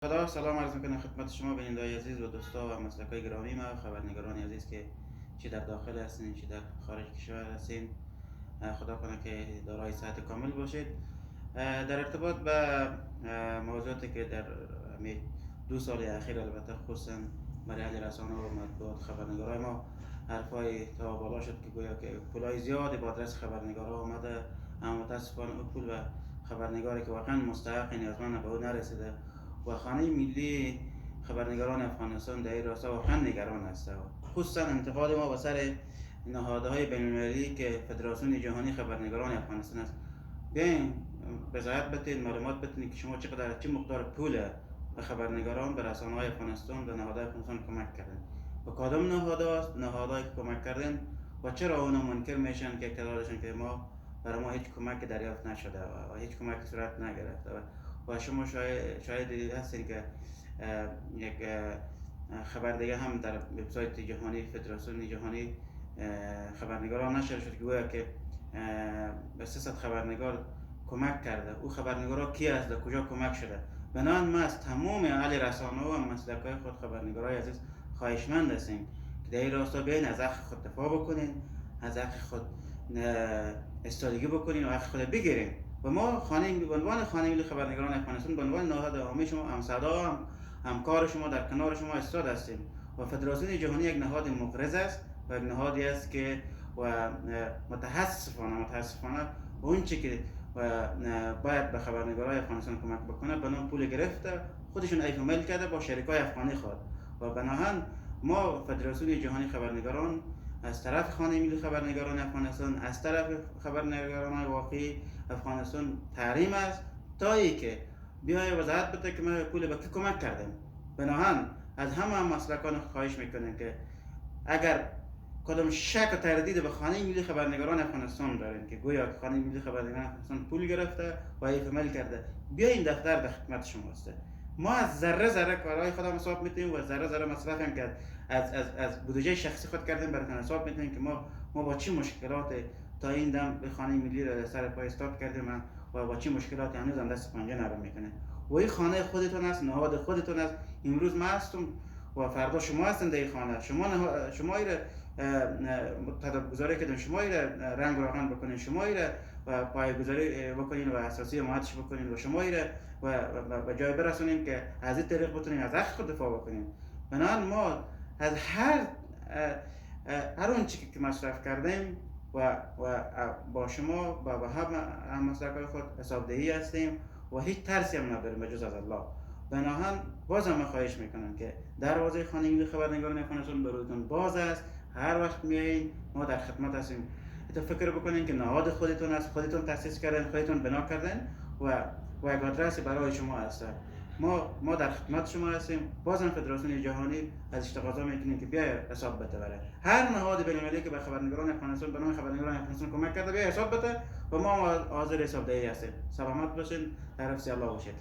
خدا سلام عرض میکنم خدمت شما بینندگان عزیز و دوستا و مسلکای گرامی ما خبرنگاران عزیز که چه در داخل هستین چه در خارج کشور هستین. خدا کنه که دارای صحت کامل باشید. در ارتباط به موضوعاتی که در همین 2 سال اخیر البته خصوصا برای اهل رسانه و مطبوعات خبرنگارای ما حرفای تا بالا شد که گویا که پولای زیادی با آدرس خبرنگارا آمده، اما متاسفانه اون پول و خبرنگاری که واقعا مستحق نیازمند به او نرسیده و خانه ملی خبرنگاران افغانستان در این راستا واقعا نگران است. خصوصا انتقاد ما به سر نهادهای بین‌المللی که فدراسیون جهانی خبرنگاران افغانستان است. بیاین وضاحت بدین، معلومات بدین که شما چقدر چه مقدار پول به خبرنگاران، به رسانه‌های افغانستان، به نهادهای افغانستان کمک کردن و کدام نهادهایی که کمک کردن و چرا اونا منکر میشن که اعتراضشون که برای ما هیچ کمک دریافت نشده و هیچ کمک صورت نگرفته و شما شاید هستین که یک خبر دیگه هم در وبسایت جهانی فدراسیون جهانی خبرنگاران نشر شد که گویا که به 300 خبرنگار کمک کرده. او خبرنگارا کی است، در کجا کمک شده؟ بنابراین ما از تمام اهل رسانه و مسلکای خود خبرنگارای عزیز خواهشمند هستیم که در این راستا بیاین از حق خود دفاع بکنین، از حق خود استادگی بکنین و حق خود بگیرین. و ما به عنوان خانه ملی خبرنگاران افغانستان به عنوان نهاد عامی شما همصدا همکار شما در کنار شما ایستاد هستیم و فدراسیون جهانی یک نهاد مقرض است و یک نهادی است که و متاسفانه اون چی که باید به خبرنگارای افغانستان کمک بکنه به نام پول گرفته، خودشون ایف میل کرده با شریکای افغانی خود و بناهن ما فدراسیون جهانی خبرنگاران از طرف خانه ملی خبرنگاران افغانستان، از طرف خبرنگاران واقعی افغانستان تحریم است تا ای که بیای وضاحت بده که ما پول به کی کمک کردیم. بناهن از همه مسلکان خواهش میکنیم که اگر کدام شک و تردید به خانه ملی خبرنگاران افغانستان دارین که گویا که خانه ملی خبرنگاران افغانستان پول گرفته و ایفمل کرده، بیاین دفتر در خدمت شما است. ما از ذره کارهای خودم حساب میتونیم و ذره مصرف هم کرد از بودجه شخصی خود کردیم براتون حساب میتونیم که ما با چه مشکلات تا این دم به خانه ملی را سر پای استاد کردیم و با چه مشکلاتی هنوز هم دست پنجه نرم میکنه. و این خانه خودتون است، نهاد خودتون است. امروز ما هستم و فردا شما هستین در این خانه. شما ایره تدابگذاری کردن، شما ایره رنگ و روغن بکنین، شما ایره پایه‌گذاری بکنین و اساسی ماهدش بکنین و شما ایره و جای برسونین که از این طریق بتونین از حق خود دفاع بکنین. بنابراین ما از هر اون چیزی که مصرف کردیم و با شما با هم مسلکای خود حسابدهی هستیم و هیچ ترسی هم نداریم بجز از الله. بناهن باز هم خواهش میکنم که دروازه خانه ملی خبرنگاران افغانستان برایتون باز است. هر وقت میایین ما در خدمت هستیم. فکر بکنین که نهاد خودتون است، خودتون تاسیس کردن، خودتون بنا کردن و یک آدرس برای شما است. ما در خدمت شما هستیم. بازم فدراسیون جهانی از تقاضا میکنیم که بیاید حساب بده برای هر نهاد بین‌المللی که به خبرنگاران افغانستان، به نام خبرنگاران افغانستان کمک کرده، بیاید حساب بده و ما حاضر حساب دهی هستیم. سلامت باشین، در حفظ الله باشید.